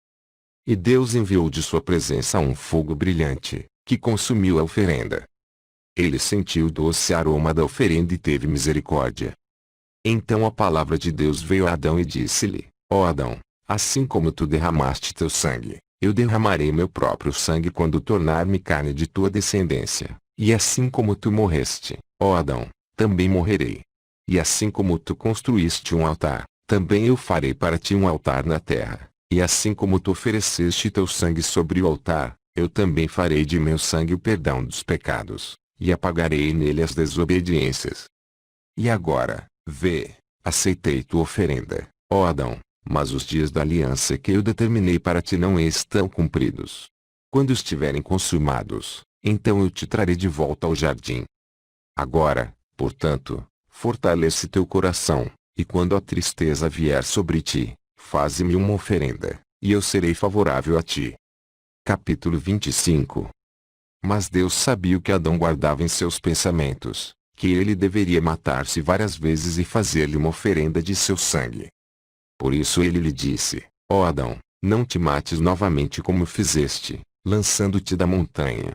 S1: E Deus enviou de sua presença um fogo brilhante, que consumiu a oferenda. Ele sentiu o doce aroma da oferenda e teve misericórdia. Então a palavra de Deus veio a Adão e disse-lhe: ó Adão, assim como tu derramaste teu sangue, eu derramarei meu próprio sangue quando tornar-me carne de tua descendência, e assim como tu morreste, ó Adão, também morrerei. E assim como tu construíste um altar, também eu farei para ti um altar na terra, e assim como tu ofereceste teu sangue sobre o altar, eu também farei de meu sangue o perdão dos pecados, e apagarei nele as desobediências. E agora, vê, aceitei tua oferenda, ó Adão, mas os dias da aliança que eu determinei para ti não estão cumpridos. Quando estiverem consumados, então eu te trarei de volta ao jardim. Agora, portanto, fortalece teu coração, e quando a tristeza vier sobre ti, faze-me uma oferenda, e eu serei favorável a ti. Capítulo 25. Mas Deus sabia o que Adão guardava em seus pensamentos, que ele deveria matar-se várias vezes e fazer-lhe uma oferenda de seu sangue. Por isso ele lhe disse: ó Adão, não te mates novamente como fizeste, lançando-te da montanha.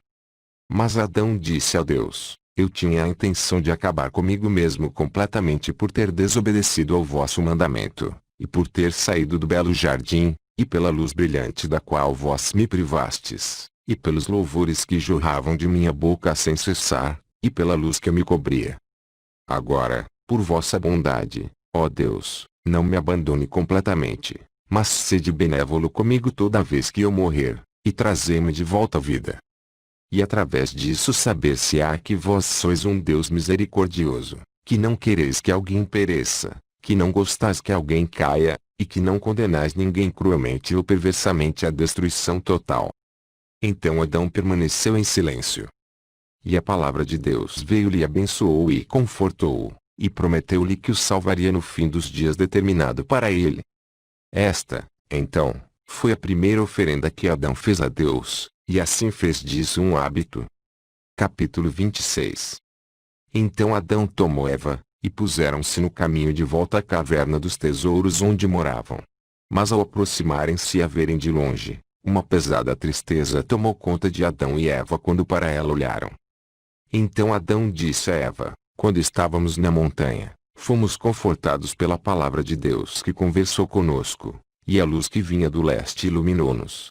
S1: Mas Adão disse a Deus: eu tinha a intenção de acabar comigo mesmo completamente por ter desobedecido ao vosso mandamento, e por ter saído do belo jardim, e pela luz brilhante da qual vós me privastes, e pelos louvores que jorravam de minha boca sem cessar, e pela luz que me cobria. Agora, por vossa bondade, ó Deus, não me abandone completamente, mas sede benévolo comigo toda vez que eu morrer, e trazei-me de volta à vida. E através disso saber-se-á que vós sois um Deus misericordioso, que não quereis que alguém pereça, que não gostais que alguém caia, e que não condenais ninguém cruelmente ou perversamente à destruição total. Então Adão permaneceu em silêncio. E a palavra de Deus veio-lhe e abençoou e confortou-o, e prometeu-lhe que o salvaria no fim dos dias determinado para ele. Esta, então, foi a primeira oferenda que Adão fez a Deus, e assim fez disso um hábito. Capítulo 26. Então Adão tomou Eva, e puseram-se no caminho de volta à caverna dos tesouros onde moravam. Mas ao aproximarem-se e a verem de longe, uma pesada tristeza tomou conta de Adão e Eva quando para ela olharam. Então Adão disse a Eva, quando estávamos na montanha, fomos confortados pela palavra de Deus que conversou conosco, e a luz que vinha do leste iluminou-nos.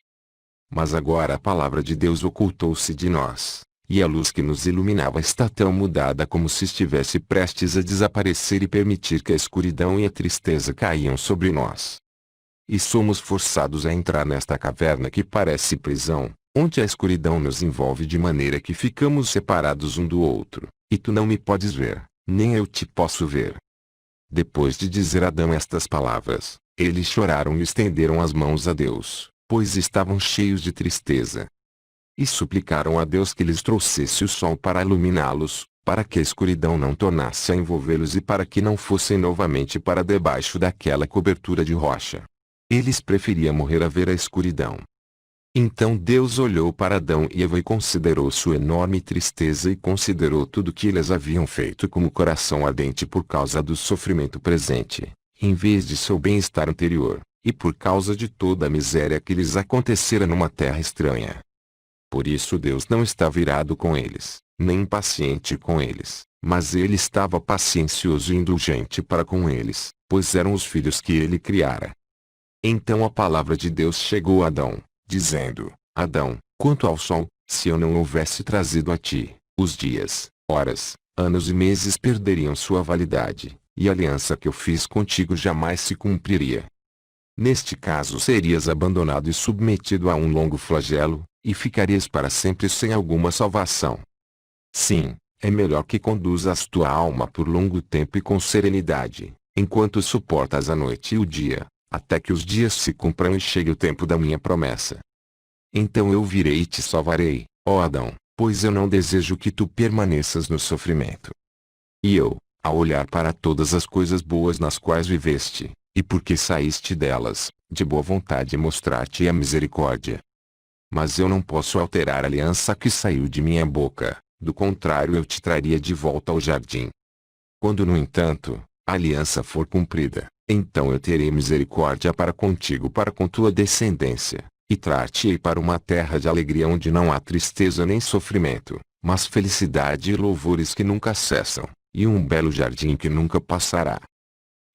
S1: Mas agora a palavra de Deus ocultou-se de nós, e a luz que nos iluminava está tão mudada como se estivesse prestes a desaparecer e permitir que a escuridão e a tristeza caiam sobre nós. E somos forçados a entrar nesta caverna que parece prisão, onde a escuridão nos envolve de maneira que ficamos separados um do outro, e tu não me podes ver, nem eu te posso ver. Depois de dizer a Adão estas palavras, eles choraram e estenderam as mãos a Deus, pois estavam cheios de tristeza. E suplicaram a Deus que lhes trouxesse o sol para iluminá-los, para que a escuridão não tornasse a envolvê-los e para que não fossem novamente para debaixo daquela cobertura de rocha. Eles preferiam morrer a ver a escuridão. Então Deus olhou para Adão e Eva e considerou sua enorme tristeza e considerou tudo que eles haviam feito como coração ardente por causa do sofrimento presente, em vez de seu bem-estar anterior, e por causa de toda a miséria que lhes acontecera numa terra estranha. Por isso Deus não estava irado com eles, nem impaciente com eles, mas ele estava paciencioso e indulgente para com eles, pois eram os filhos que ele criara. Então a palavra de Deus chegou a Adão, dizendo: Adão, quanto ao sol, se eu não houvesse trazido a ti, os dias, horas, anos e meses perderiam sua validade, e a aliança que eu fiz contigo jamais se cumpriria. Neste caso serias abandonado e submetido a um longo flagelo, e ficarias para sempre sem alguma salvação. Sim, é melhor que conduzas tua alma por longo tempo e com serenidade, enquanto suportas a noite e o dia, até que os dias se cumpram e chegue o tempo da minha promessa. Então eu virei e te salvarei, ó Adão, pois eu não desejo que tu permaneças no sofrimento. E eu, ao olhar para todas as coisas boas nas quais viveste, e porque saíste delas, de boa vontade mostrar-te a misericórdia. Mas eu não posso alterar a aliança que saiu de minha boca, do contrário eu te traria de volta ao jardim. Quando no entanto, a aliança for cumprida, então eu terei misericórdia para contigo para com tua descendência, e trar-te-ei para uma terra de alegria onde não há tristeza nem sofrimento, mas felicidade e louvores que nunca cessam, e um belo jardim que nunca passará.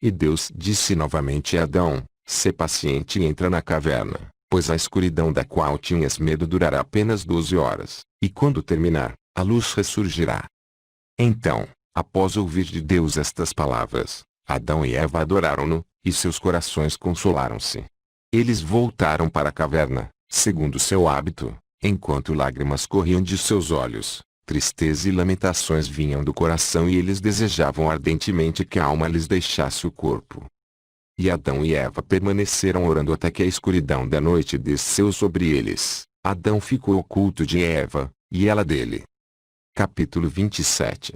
S1: E Deus disse novamente a Adão: sê paciente e entra na caverna, pois a escuridão da qual tinhas medo durará apenas 12 horas, e quando terminar, a luz ressurgirá. Então, após ouvir de Deus estas palavras, Adão e Eva adoraram-no, e seus corações consolaram-se. Eles voltaram para a caverna, segundo seu hábito, enquanto lágrimas corriam de seus olhos, tristeza e lamentações vinham do coração e eles desejavam ardentemente que a alma lhes deixasse o corpo. E Adão e Eva permaneceram orando até que a escuridão da noite desceu sobre eles. Adão ficou oculto de Eva, e ela dele. Capítulo 27.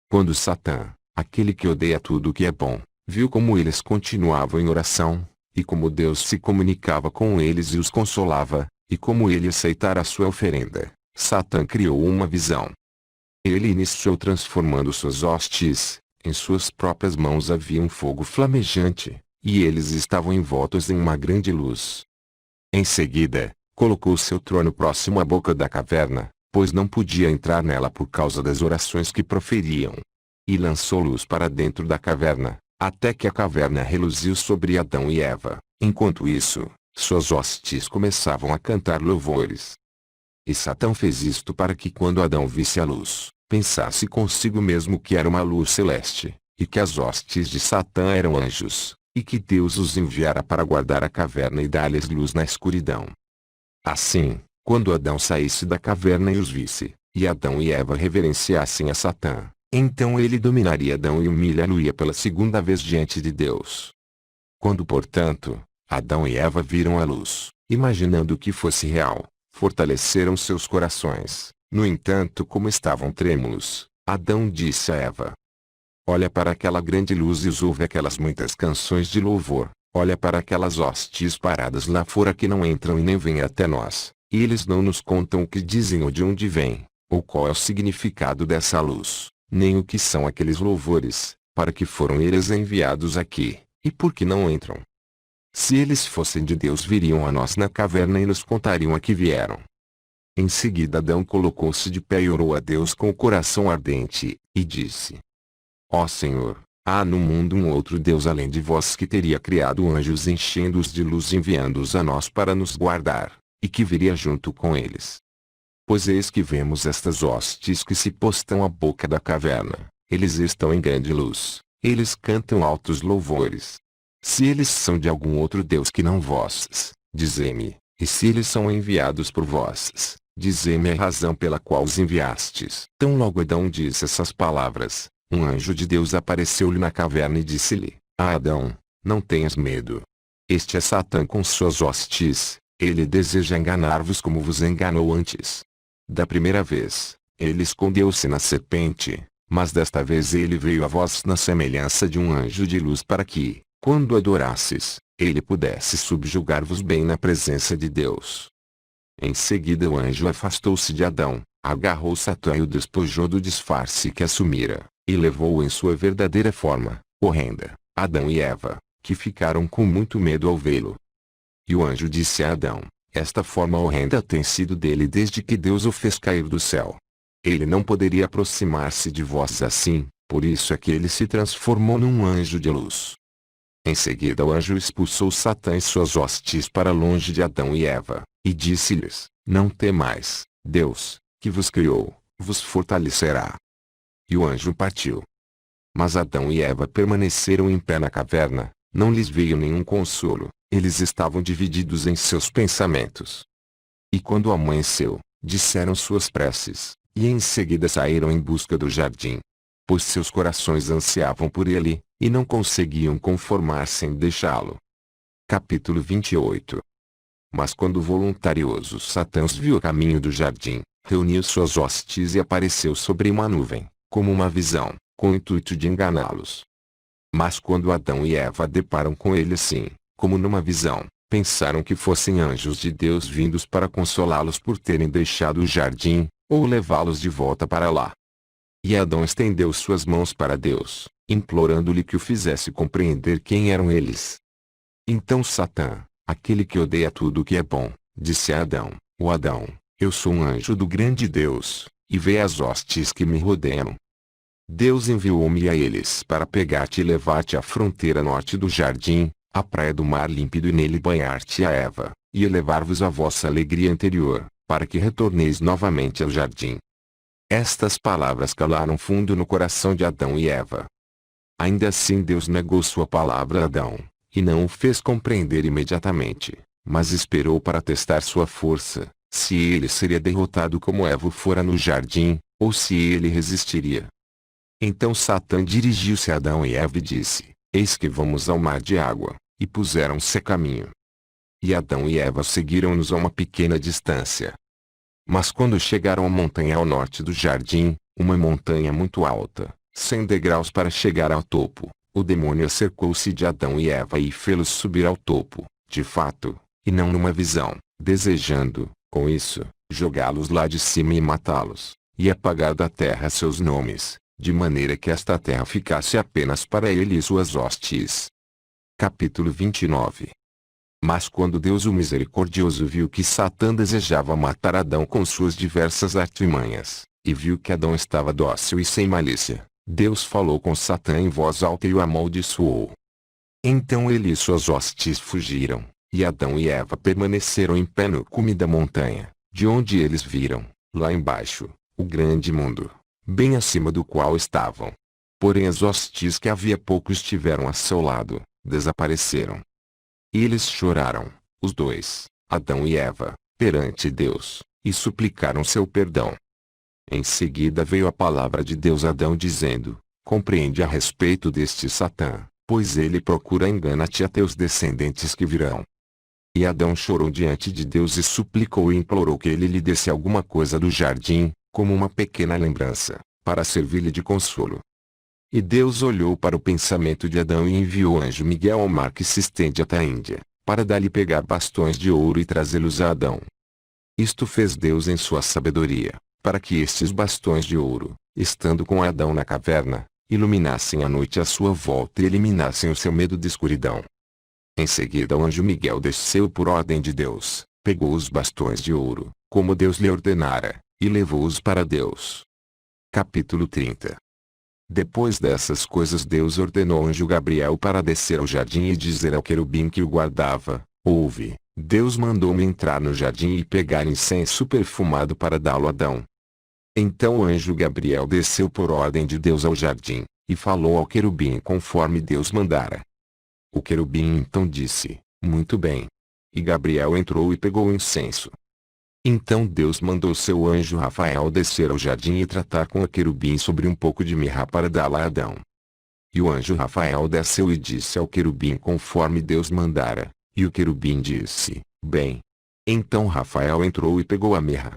S1: Quando Satã, aquele que odeia tudo o que é bom, viu como eles continuavam em oração, e como Deus se comunicava com eles e os consolava, e como ele aceitara a sua oferenda, Satã criou uma visão. Ele iniciou transformando suas hostes, em suas próprias mãos havia um fogo flamejante, e eles estavam envoltos em uma grande luz. Em seguida, colocou seu trono próximo à boca da caverna, pois não podia entrar nela por causa das orações que proferiam. E lançou luz para dentro da caverna, até que a caverna reluziu sobre Adão e Eva. Enquanto isso, suas hostes começavam a cantar louvores. E Satã fez isto para que quando Adão visse a luz, pensasse consigo mesmo que era uma luz celeste, e que as hostes de Satã eram anjos, e que Deus os enviara para guardar a caverna e dar-lhes luz na escuridão. Assim, quando Adão saísse da caverna e os visse, e Adão e Eva reverenciassem a Satã, Então ele dominaria Adão e humilhá-lo-ia pela segunda vez diante de Deus. Quando, portanto, Adão e Eva viram a luz, imaginando que fosse real, fortaleceram seus corações. No entanto, como estavam trêmulos, Adão disse a Eva: olha para aquela grande luz e ouve aquelas muitas canções de louvor. Olha para aquelas hostes paradas lá fora que não entram e nem vêm até nós, e eles não nos contam o que dizem ou de onde vêm, ou qual é o significado dessa luz, nem o que são aqueles louvores, para que foram eles enviados aqui, e por que não entram. Se eles fossem de Deus, viriam a nós na caverna e nos contariam a que vieram. Em seguida Adão colocou-se de pé e orou a Deus com o coração ardente, e disse: ó Senhor, há no mundo um outro Deus além de vós que teria criado anjos enchendo-os de luz e enviando-os a nós para nos guardar, e que viria junto com eles. Pois eis que vemos estas hostes que se postam à boca da caverna, eles estão em grande luz, eles cantam altos louvores. Se eles são de algum outro Deus que não vós, dizei-me, e se eles são enviados por vós, dizei-me a razão pela qual os enviastes. Tão logo Adão disse essas palavras, um anjo de Deus apareceu-lhe na caverna e disse-lhe: Adão, não tenhas medo. Este é Satã com suas hostes, ele deseja enganar-vos como vos enganou antes. Da primeira vez, ele escondeu-se na serpente, mas desta vez ele veio a vós na semelhança de um anjo de luz para que, quando adorasses, ele pudesse subjugar-vos bem na presença de Deus. Em seguida o anjo afastou-se de Adão, agarrou Satã e o despojou do disfarce que assumira, e levou-o em sua verdadeira forma, horrenda, Adão e Eva, que ficaram com muito medo ao vê-lo. E o anjo disse a Adão: esta forma horrenda tem sido dele desde que Deus o fez cair do céu. Ele não poderia aproximar-se de vós assim, por isso é que ele se transformou num anjo de luz. Em seguida o anjo expulsou Satã e suas hostes para longe de Adão e Eva, e disse-lhes: não temais, Deus, que vos criou, vos fortalecerá. E o anjo partiu. Mas Adão e Eva permaneceram em pé na caverna, não lhes veio nenhum consolo, eles estavam divididos em seus pensamentos. E quando amanheceu, disseram suas preces, e em seguida saíram em busca do jardim. Pois seus corações ansiavam por ele, e não conseguiam conformar-se em deixá-lo. Capítulo 28. Mas quando o voluntarioso Satã os viu a caminho do jardim, reuniu suas hostes e apareceu sobre uma nuvem, como uma visão, com o intuito de enganá-los. Mas quando Adão e Eva deparam com ele assim, como numa visão, pensaram que fossem anjos de Deus vindos para consolá-los por terem deixado o jardim, ou levá-los de volta para lá. E Adão estendeu suas mãos para Deus, implorando-lhe que o fizesse compreender quem eram eles. Então Satã, aquele que odeia tudo o que é bom, disse a Adão: ó Adão, eu sou um anjo do grande Deus, e vê as hostes que me rodeiam. Deus enviou-me a eles para pegar-te e levar-te à fronteira norte do jardim, à praia do mar límpido e nele banhar-te a Eva, e elevar-vos a vossa alegria anterior, para que retorneis novamente ao jardim. Estas palavras calaram fundo no coração de Adão e Eva. Ainda assim Deus negou sua palavra a Adão, e não o fez compreender imediatamente, mas esperou para testar sua força, se ele seria derrotado como Eva fora no jardim, ou se ele resistiria. Então Satã dirigiu-se a Adão e Eva e disse: eis que vamos ao mar de água, e puseram-se a caminho. E Adão e Eva seguiram-nos a uma pequena distância. Mas quando chegaram à montanha ao norte do jardim, uma montanha muito alta, 100 degraus para chegar ao topo, o demônio acercou-se de Adão e Eva e fê-los subir ao topo, de fato, e não numa visão, desejando, com isso, jogá-los lá de cima e matá-los, e apagar da terra seus nomes, de maneira que esta terra ficasse apenas para ele e suas hostes. Capítulo 29. Mas quando Deus o Misericordioso viu que Satã desejava matar Adão com suas diversas artimanhas, e viu que Adão estava dócil e sem malícia, Deus falou com Satã em voz alta e o amaldiçoou. Então ele e suas hostes fugiram, e Adão e Eva permaneceram em pé no cume da montanha, de onde eles viram, lá embaixo, o grande mundo, bem acima do qual estavam. Porém as hostes que havia pouco estiveram a seu lado, desapareceram. E eles choraram, os dois, Adão e Eva, perante Deus, e suplicaram seu perdão. Em seguida veio a palavra de Deus a Adão dizendo: compreende a respeito deste Satã, pois ele procura enganar-te e a teus descendentes que virão. E Adão chorou diante de Deus e suplicou e implorou que ele lhe desse alguma coisa do jardim, como uma pequena lembrança, para servir-lhe de consolo. E Deus olhou para o pensamento de Adão e enviou o anjo Miguel ao mar que se estende até a Índia, para dali pegar bastões de ouro e trazê-los a Adão. Isto fez Deus em sua sabedoria, para que estes bastões de ouro, estando com Adão na caverna, iluminassem a noite à sua volta e eliminassem o seu medo de escuridão. Em seguida o anjo Miguel desceu por ordem de Deus, pegou os bastões de ouro, como Deus lhe ordenara, e levou-os para Deus. Capítulo 30. Depois dessas coisas Deus ordenou ao anjo Gabriel para descer ao jardim e dizer ao querubim que o guardava: ouve, Deus mandou-me entrar no jardim e pegar incenso perfumado para dá-lo a Adão. Então o anjo Gabriel desceu por ordem de Deus ao jardim, e falou ao querubim conforme Deus mandara. O querubim então disse: muito bem. E Gabriel entrou e pegou o incenso. Então Deus mandou seu anjo Rafael descer ao jardim e tratar com o querubim sobre um pouco de mirra para dá-la a Adão. E o anjo Rafael desceu e disse ao querubim conforme Deus mandara, e o querubim disse: bem. Então Rafael entrou e pegou a mirra.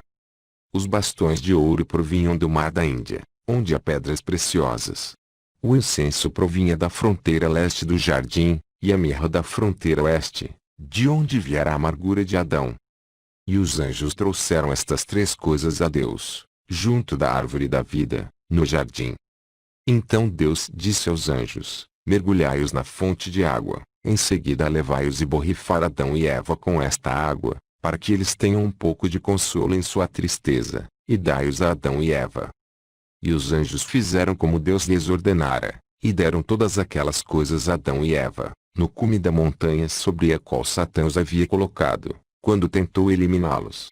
S1: Os bastões de ouro provinham do mar da Índia, onde há pedras preciosas. O incenso provinha da fronteira leste do jardim, e a mirra da fronteira oeste, de onde viera a amargura de Adão. E os anjos trouxeram estas três coisas a Deus, junto da árvore da vida, no jardim. Então Deus disse aos anjos: mergulhai-os na fonte de água, em seguida levai-os e borrifai Adão e Eva com esta água, para que eles tenham um pouco de consolo em sua tristeza, e dai-os a Adão e Eva. E os anjos fizeram como Deus lhes ordenara, e deram todas aquelas coisas a Adão e Eva, no cume da montanha sobre a qual Satã os havia colocado, quando tentou eliminá-los.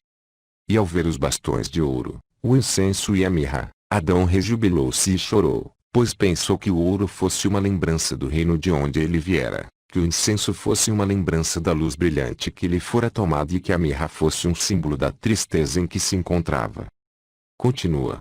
S1: E ao ver os bastões de ouro, o incenso e a mirra, Adão rejubilou-se e chorou, pois pensou que o ouro fosse uma lembrança do reino de onde ele viera, que o incenso fosse uma lembrança da luz brilhante que lhe fora tomada e que a mirra fosse um símbolo da tristeza em que se encontrava. Continua.